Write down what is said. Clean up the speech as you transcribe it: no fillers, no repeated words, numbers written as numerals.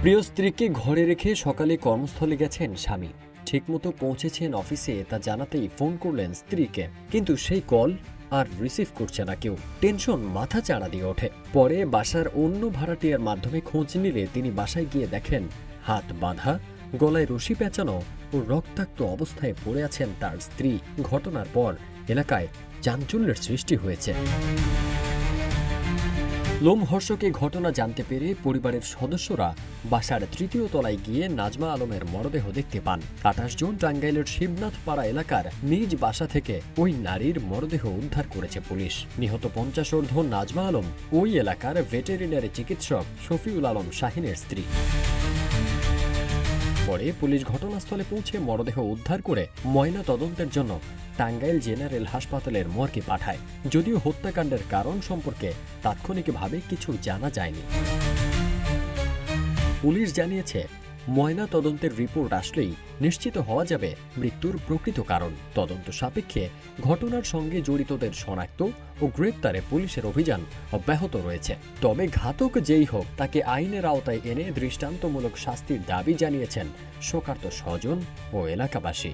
প্রিয় স্ত্রীকে ঘরে রেখে সকালে কর্মস্থলে গেছেন স্বামী। ঠিকমতো পৌঁছেছেন অফিসে তা জানাতেই ফোন করলেন স্ত্রীকে, কিন্তু সেই কল আর রিসিভ করছে না কেউ। টেনশন মাথা চাড়া দিয়ে ওঠে। পরে বাসার অন্য ভাড়াটিয়ার মাধ্যমে খোঁজ নিলে তিনি বাসায় গিয়ে দেখেন হাত বাঁধা, গলায় রশি পেঁচানো ও রক্তাক্ত অবস্থায় পড়ে আছেন তার স্ত্রী। ঘটনার পর এলাকায় চাঞ্চল্যের সৃষ্টি হয়েছে। লোমহর্ষক এই ঘটনা জানতে পেরে পরিবারের সদস্যরা বাসার তৃতীয় তলায় গিয়ে নাজমা আলমের মরদেহ দেখতে পান। ২৮ জুন টাঙ্গাইলের শিবনাথপাড়া এলাকার নিজ বাসা থেকে ওই নারীর মরদেহ উদ্ধার করেছে পুলিশ। নিহত ৫০ ঊর্ধ্ব নাজমা আলম ওই এলাকার ভেটেরিনারি চিকিৎসক শফিউল আলম শাহিনের স্ত্রী। পরে পুলিশ ঘটনাস্থলে পৌঁছে মরদেহ উদ্ধার করে ময়না তদন্তের জন্য টাঙ্গাইল জেনারেল হাসপাতালের মর্গে পাঠায়। যদিও হত্যাকাণ্ডের কারণ সম্পর্কে তাৎক্ষণিকভাবে কিছু জানা যায়নি। পুলিশ জানিয়েছে, ময়না তদন্তের রিপোর্ট আসলেই নিশ্চিত হওয়া যাবে মৃত্যুর প্রকৃত কারণ। তদন্ত সাপেক্ষে ঘটনার সঙ্গে জড়িতদের শনাক্ত ও গ্রেপ্তারে পুলিশের অভিযান অব্যাহত রয়েছে। তবে ঘাতক যেই হোক, তাকে আইনের আওতায় এনে দৃষ্টান্তমূলক শাস্তির দাবি জানিয়েছেন শোকার্ত স্বজন ও এলাকাবাসী।